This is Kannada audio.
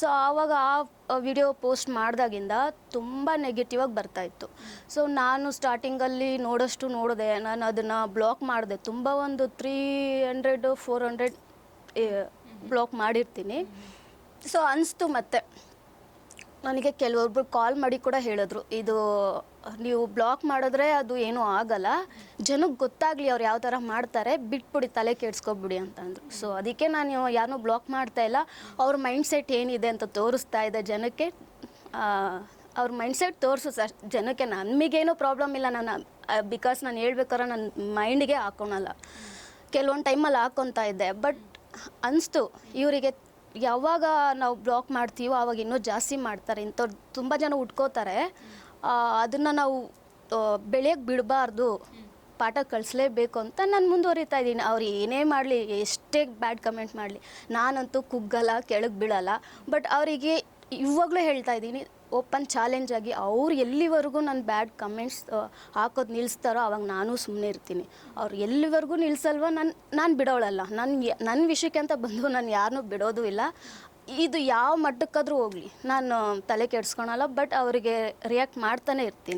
ಸೊ ಆವಾಗ ಆ ವಿಡಿಯೋ ಪೋಸ್ಟ್ ಮಾಡಿದಾಗಿಂದ ತುಂಬ ನೆಗೆಟಿವ್ ಆಗಿ ಬರ್ತಾಯಿತ್ತು. ಸೊ ನಾನು ಸ್ಟಾರ್ಟಿಂಗಲ್ಲಿ ನೋಡಿದೆ, ನಾನು ಅದನ್ನು ಬ್ಲಾಕ್ ಮಾಡಿದೆ. ತುಂಬ ಒಂದು 300-400 ಬ್ಲಾಕ್ ಮಾಡಿರ್ತೀನಿ. ಸೊ ಅನಿಸ್ತು. ಮತ್ತೆ ನನಗೆ ಕೆಲವೊಬ್ರು ಕಾಲ್ ಮಾಡಿ ಕೂಡ ಹೇಳಿದ್ರು, ಇದು ನೀವು ಬ್ಲಾಕ್ ಮಾಡಿದ್ರೆ ಅದು ಏನೂ ಆಗಲ್ಲ, ಜನಕ್ಕೆ ಗೊತ್ತಾಗಲಿ ಅವ್ರು ಯಾವ ಥರ ಮಾಡ್ತಾರೆ, ಬಿಟ್ಬಿಡಿ, ತಲೆ ಕೆಡ್ಸ್ಕೊಬಿಡಿ ಅಂತ ಅಂದರು. ಸೊ ಅದಕ್ಕೆ ನಾನು ಯಾರನ್ನೂ ಬ್ಲಾಕ್ ಮಾಡ್ತಾ ಇಲ್ಲ. ಅವ್ರ ಮೈಂಡ್ಸೆಟ್ ಏನಿದೆ ಅಂತ ತೋರಿಸ್ತಾ ಇದೆ ಜನಕ್ಕೆ. ಅವ್ರ ಮೈಂಡ್ಸೆಟ್ ತೋರಿಸು ಸರ್ ಜನಕ್ಕೆ. ನಮಗೇನೂ ಪ್ರಾಬ್ಲಮ್ ಇಲ್ಲ. ಬಿಕಾಸ್ ನಾನು ಹೇಳ್ಬೇಕಾದ್ರೆ ನನ್ನ ಮೈಂಡಿಗೆ ಹಾಕೊಳಲ್ಲ. ಕೆಲವೊಂದು ಟೈಮಲ್ಲಿ ಹಾಕ್ಕೊತಾ ಇದ್ದೆ. ಬಟ್ ಅನಿಸ್ತು ಇವರಿಗೆ ಯಾವಾಗ ನಾವು ಬ್ಲಾಕ್ ಮಾಡ್ತೀವೋ ಆವಾಗ ಇನ್ನೂ ಜಾಸ್ತಿ ಮಾಡ್ತಾರೆ. ಇಂಥವ್ರು ತುಂಬ ಜನ ಉಟ್ಕೋತಾರೆ. ಅದನ್ನು ನಾವು ಬೆಳೆಯೋಕ್ಕೆ ಬಿಡಬಾರ್ದು, ಪಾಠ ಕಳಿಸ್ಲೇಬೇಕು ಅಂತ ನಾನು ಮುಂದುವರಿತಾ ಇದ್ದೀನಿ. ಅವ್ರು ಏನೇ ಮಾಡಲಿ, ಎಷ್ಟೇ ಬ್ಯಾಡ್ ಕಮೆಂಟ್ ಮಾಡಲಿ, ನಾನಂತೂ ಕುಗ್ಗಲ್ಲ, ಕೆಳಗೆ ಬೀಳಲ್ಲ. ಬಟ್ ಅವರಿಗೆ ಇವಾಗಲೂ ಹೇಳ್ತಾ ಇದ್ದೀನಿ, ಓಪನ್ ಚಾಲೆಂಜ್ ಆಗಿ ಅವ್ರು ಎಲ್ಲಿವರೆಗೂ ನನ್ನ ಬ್ಯಾಡ್ ಕಮೆಂಟ್ಸ್ ಹಾಕೋದು ನಿಲ್ಲಿಸ್ತಾರೋ ಆವಾಗ ನಾನು ಸುಮ್ಮನೆ ಇರ್ತೀನಿ. ಅವ್ರು ಎಲ್ಲಿವರೆಗೂ ನಿಲ್ಲಿಸಲ್ವೋ ನಾನು ಬಿಡೋಳಲ್ಲ. ನನ್ನ ವಿಷಯಕ್ಕೆ ಅಂತ ಬಂದು ನಾನು ಯಾರನ್ನೂ ಬಿಡೋದು ಇಲ್ಲ. ಇದು ಯಾವ ಮಟ್ಟಕ್ಕಾದರೂ ಹೋಗಲಿ ನಾನು ತಲೆ ಕೆಡಿಸ್ಕೊಳಲ್ಲ. ಬಟ್ ಅವರಿಗೆ ರಿಯಾಕ್ಟ್ ಮಾಡ್ತಾನೆ ಇರ್ತೀನಿ.